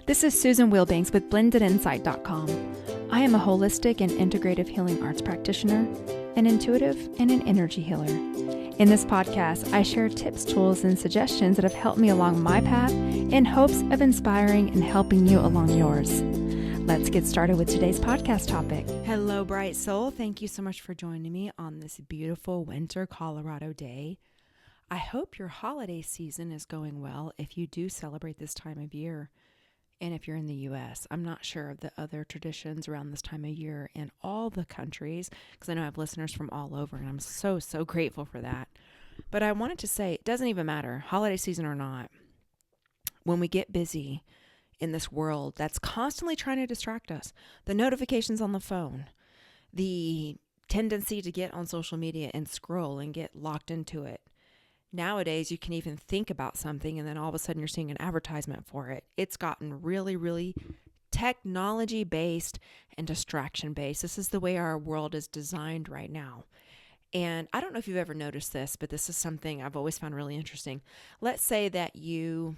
This is Susan Wilbanks with blendedinsight.com. I am a holistic and integrative healing arts practitioner, an intuitive, and an energy healer. In this podcast, I share tips, tools, and suggestions that have helped me along my path in hopes of inspiring and helping you along yours. Let's get started with today's podcast topic. Hello, bright soul. Thank you so much for joining me on this beautiful winter Colorado day. I hope your holiday season is going well if you do celebrate this time of year. And if you're in the U.S., I'm not sure of the other traditions around this time of year in all the countries, because I know I have listeners from all over, and I'm so grateful for that. But I wanted to say, it doesn't even matter, holiday season or not, when we get busy in this world that's constantly trying to distract us, the notifications on the phone, the tendency to get on social media and scroll and get locked into it. Nowadays, you can even think about something and then all of a sudden you're seeing an advertisement for it. It's gotten really technology-based and distraction-based. This is the way our world is designed right now. And I don't know if you've ever noticed this, but this is something I've always found really interesting. Let's say that you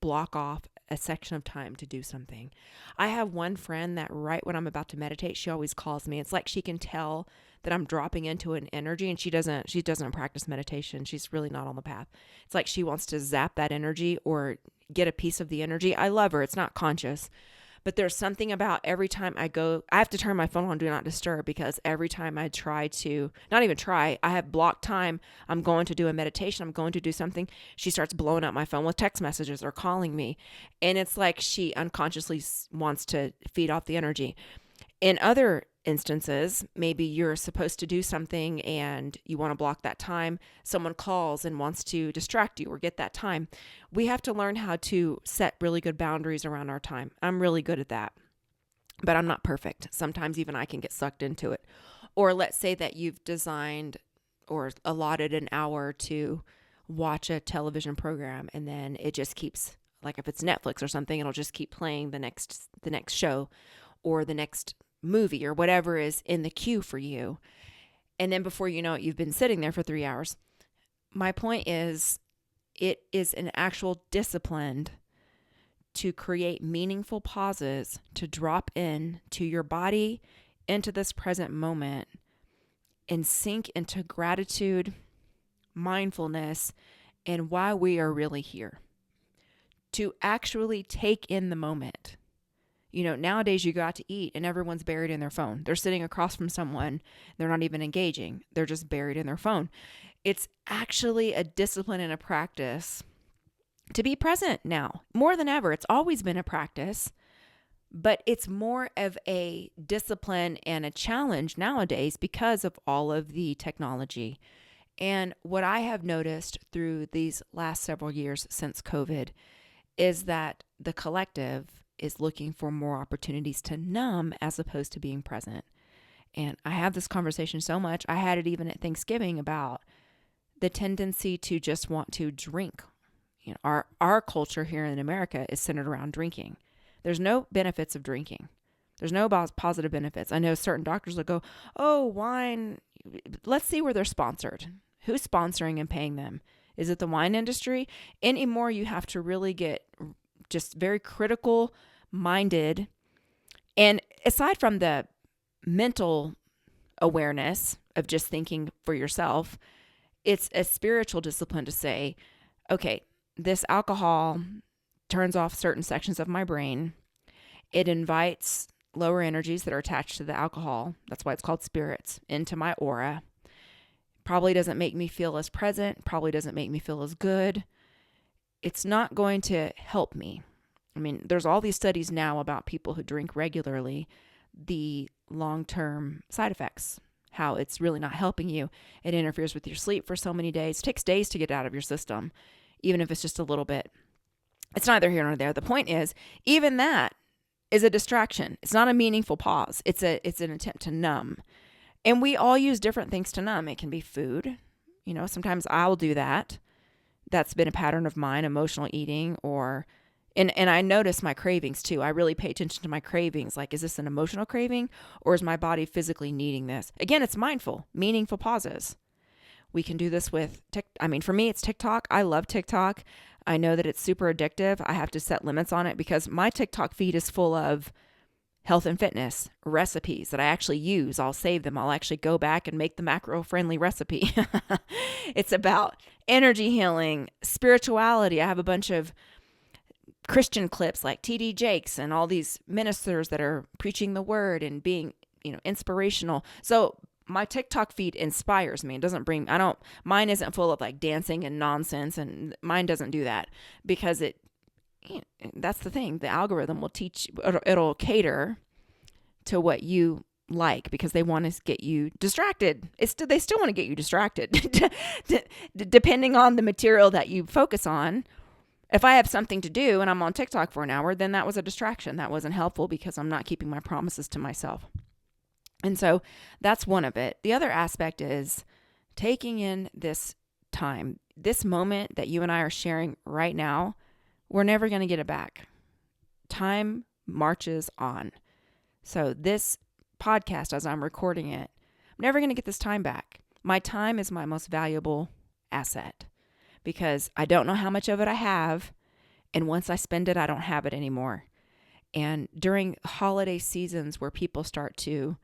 block off a section of time to do something. I have one friend that right when I'm about to meditate, she always calls me. It's like she can tell that I'm dropping into an energy, and she doesn't practice meditation. She's really not on the path. It's like she wants to zap that energy or get a piece of the energy. I love her. It's not conscious. But there's something about every time I have to turn my phone on Do Not Disturb, because every time I I have blocked time, I'm going to do a meditation, I'm going to do something, she starts blowing up my phone with text messages or calling me. And it's like she unconsciously wants to feed off the energy. In other instances, maybe you're supposed to do something and you want to block that time. Someone calls and wants to distract you or get that time. We have to learn how to set really good boundaries around our time. I'm really good at that, but I'm not perfect. Sometimes even I can get sucked into it. Or let's say that you've designed or allotted an hour to watch a television program, and then it just keeps, like if it's Netflix or something, it'll just keep playing the next show or the next movie or whatever is in the queue for you. And then before you know it, you've been sitting there for 3 hours. My point is, it is an actual discipline to create meaningful pauses, to drop in to your body, into this present moment, and sink into gratitude, mindfulness, and why we are really here. To actually take in the moment. You know, nowadays you go out to eat and everyone's buried in their phone. They're sitting across from someone. They're not even engaging. They're just buried in their phone. It's actually a discipline and a practice to be present now. More than ever. It's always been a practice, but it's more of a discipline and a challenge nowadays because of all of the technology. And what I have noticed through these last several years since COVID is that the collective is looking for more opportunities to numb as opposed to being present. And I have this conversation so much. I had it even at Thanksgiving about the tendency to just want to drink. You know, our culture here in America is centered around drinking. There's no benefits of drinking. There's no positive benefits. I know certain doctors will go, oh, wine, let's see where they're sponsored. Who's sponsoring and paying them? Is it the wine industry? Anymore, you have to really get just very critical minded. And aside from the mental awareness of just thinking for yourself, it's a spiritual discipline to say, okay, this alcohol turns off certain sections of my brain. It invites lower energies that are attached to the alcohol. That's why it's called spirits, into my aura. Probably doesn't make me feel as present, probably doesn't make me feel as good. It's not going to help me. I mean, there's all these studies now about people who drink regularly, the long-term side effects, how it's really not helping you. It interferes with your sleep for so many days. It takes days to get out of your system, even if it's just a little bit. It's neither here nor there. The point is, even that is a distraction. It's not a meaningful pause. It's an attempt to numb. And we all use different things to numb. It can be food. You know, sometimes I'll do that. That's been a pattern of mine, emotional eating, or And I notice my cravings too. I really pay attention to my cravings. Like, is this an emotional craving or is my body physically needing this? Again, it's mindful, meaningful pauses. We can do this with for me, it's TikTok. I love TikTok. I know that it's super addictive. I have to set limits on it because my TikTok feed is full of health and fitness recipes that I actually use. I'll save them. I'll actually go back and make the macro friendly recipe. It's about energy healing, spirituality. I have a bunch of Christian clips like TD Jakes and all these ministers that are preaching the word and being, inspirational. So my TikTok feed inspires me. It doesn't mine isn't full of like dancing and nonsense, and mine doesn't do that because that's the thing. The algorithm will it'll cater to what you like because they want to get you distracted. They still want to get you distracted depending on the material that you focus on. If I have something to do and I'm on TikTok for an hour, then that was a distraction. That wasn't helpful because I'm not keeping my promises to myself. And so that's one of it. The other aspect is taking in this time, this moment that you and I are sharing right now. We're never going to get it back. Time marches on. So this podcast, as I'm recording it, I'm never going to get this time back. My time is my most valuable asset because I don't know how much of it I have. And once I spend it, I don't have it anymore. And during holiday seasons where people start to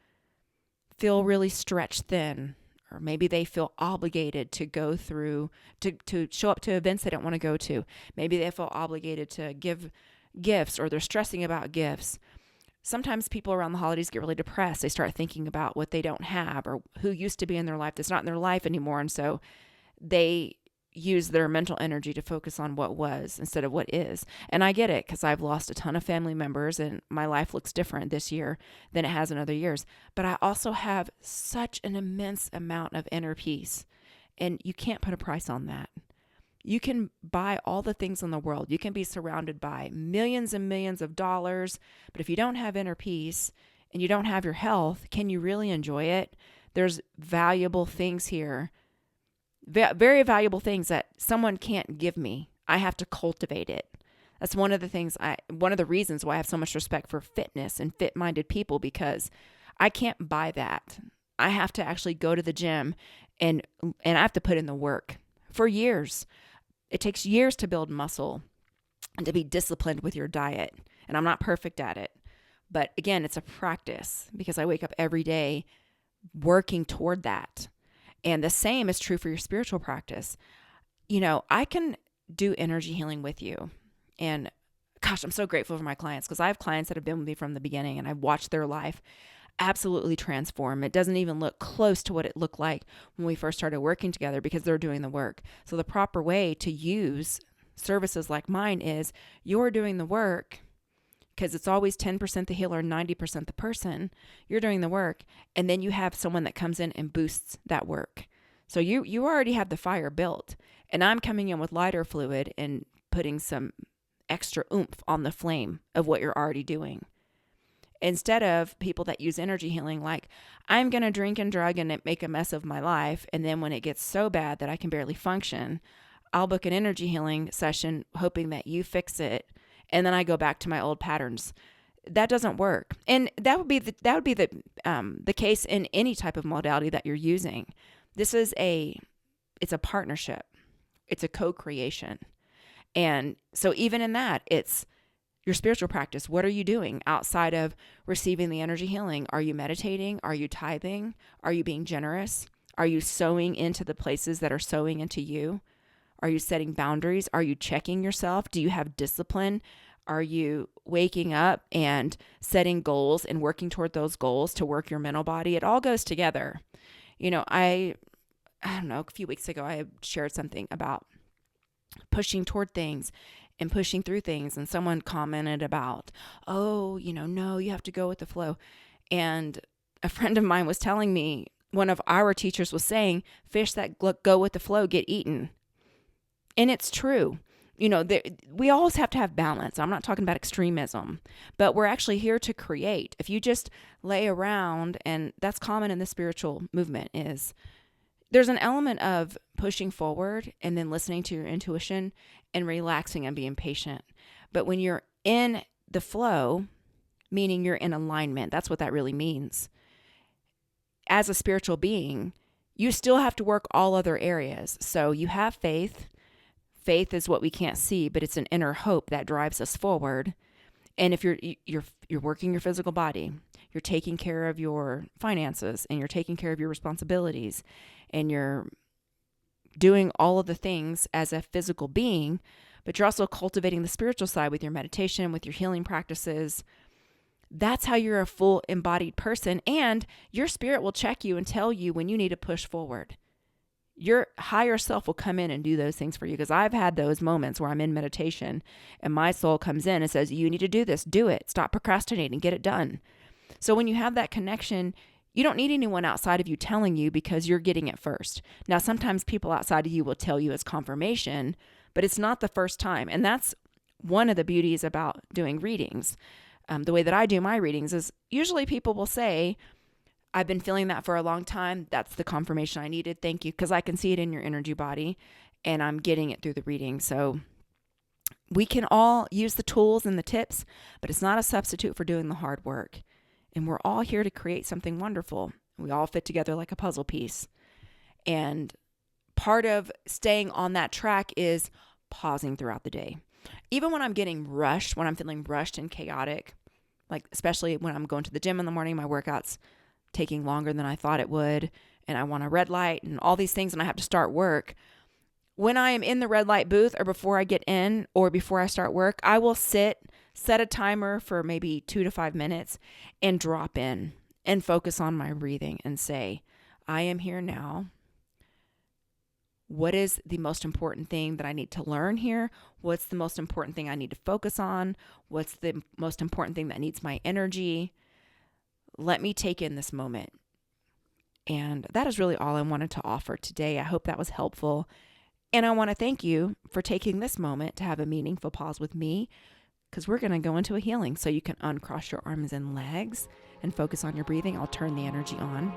feel really stretched thin, or maybe they feel obligated to go through, to show up to events they don't want to go to. Maybe they feel obligated to give gifts, or they're stressing about gifts. Sometimes people around the holidays get really depressed. They start thinking about what they don't have or who used to be in their life that's not in their life anymore. And so they use their mental energy to focus on what was instead of what is. And I get it because I've lost a ton of family members and my life looks different this year than it has in other years. But I also have such an immense amount of inner peace, and you can't put a price on that. You can buy all the things in the world. You can be surrounded by millions and millions of dollars, but if you don't have inner peace and you don't have your health, can you really enjoy it? There's valuable things here, very valuable things that someone can't give me. I have to cultivate it. That's one of the reasons why I have so much respect for fitness and fit-minded people, because I can't buy that. I have to actually go to the gym and I have to put in the work for years. It takes years to build muscle and to be disciplined with your diet. And I'm not perfect at it. But again, it's a practice because I wake up every day working toward that. And the same is true for your spiritual practice. I can do energy healing with you. And gosh, I'm so grateful for my clients because I have clients that have been with me from the beginning and I've watched their life absolutely transform. It doesn't even look close to what it looked like when we first started working together because they're doing the work. So the proper way to use services like mine is you're doing the work, because it's always 10% the healer, 90% the person. You're doing the work, and then you have someone that comes in and boosts that work. So you already have the fire built, and I'm coming in with lighter fluid and putting some extra oomph on the flame of what you're already doing. Instead of people that use energy healing, like, I'm going to drink and drug and make a mess of my life, and then when it gets so bad that I can barely function, I'll book an energy healing session hoping that you fix it, and then I go back to my old patterns. That doesn't work. And that would be the case in any type of modality that you're using. It's a partnership. It's a co-creation. And so even in that, it's your spiritual practice. What are you doing outside of receiving the energy healing? Are you meditating? Are you tithing? Are you being generous? Are you sowing into the places that are sowing into you? Are you setting boundaries? Are you checking yourself? Do you have discipline? Are you waking up and setting goals and working toward those goals to work your mental body? It all goes together. I don't know, a few weeks ago, I shared something about pushing toward things and pushing through things. And someone commented about, no, you have to go with the flow. And a friend of mine was telling me, one of our teachers was saying, fish that go with the flow get eaten. And it's true. We always have to have balance. I'm not talking about extremism, but we're actually here to create. If you just lay around, and that's common in the spiritual movement, is there's an element of pushing forward and then listening to your intuition and relaxing and being patient. But when you're in the flow, meaning you're in alignment, that's what that really means. As a spiritual being, you still have to work all other areas. So you have faith. faith is what we can't see, but it's an inner hope that drives us forward. And if you're working your physical body, you're taking care of your finances, and you're taking care of your responsibilities, and you're doing all of the things as a physical being, but you're also cultivating the spiritual side with your meditation, with your healing practices. That's how you're a full embodied person, and your spirit will check you and tell you when you need to push forward. Your higher self will come in and do those things for you, because I've had those moments where I'm in meditation and my soul comes in and says, you need to do this, do it, stop procrastinating, get it done. So when you have that connection, you don't need anyone outside of you telling you, because you're getting it first. Now, sometimes people outside of you will tell you as confirmation, but it's not the first time. And that's one of the beauties about doing readings. The way that I do my readings is usually people will say, I've been feeling that for a long time. That's the confirmation I needed. Thank you. Because I can see it in your energy body, and I'm getting it through the reading. So we can all use the tools and the tips, but it's not a substitute for doing the hard work. And we're all here to create something wonderful. We all fit together like a puzzle piece. And part of staying on that track is pausing throughout the day. Even when I'm getting rushed, when I'm feeling rushed and chaotic, like especially when I'm going to the gym in the morning, my workout's taking longer than I thought it would, and I want a red light and all these things, and I have to start work. When I am in the red light booth, or before I get in, or before I start work, I will set a timer for maybe 2 to 5 minutes and drop in and focus on my breathing and say, I am here now. What is the most important thing that I need to learn here? What's the most important thing I need to focus on? What's the most important thing that needs my energy? Let me take in this moment. And that is really all I wanted to offer today. I hope that was helpful. And I want to thank you for taking this moment to have a meaningful pause with me, because we're going to go into a healing. So you can uncross your arms and legs and focus on your breathing. I'll turn the energy on.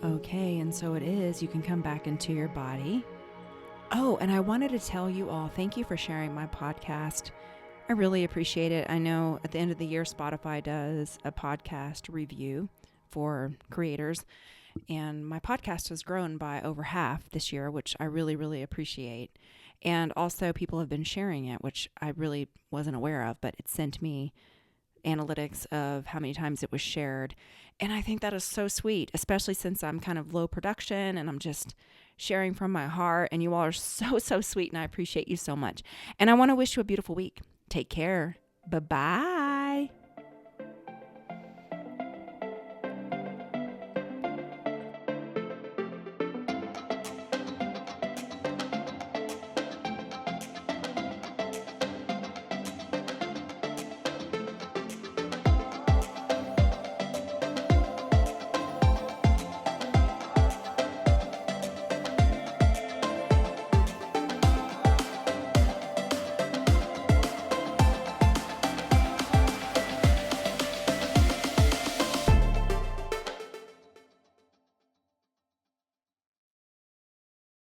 Okay, and so it is. You can come back into your body. Oh, and I wanted to tell you all, thank you for sharing my podcast. I really appreciate it. I know at the end of the year, Spotify does a podcast review for creators, and my podcast has grown by over half this year, which I really, really appreciate. And also people have been sharing it, which I really wasn't aware of, but it sent me analytics of how many times it was shared. And I think that is so sweet, especially since I'm kind of low production and I'm just sharing from my heart. And you all are so, so sweet. And I appreciate you so much. And I want to wish you a beautiful week. Take care. Bye-bye.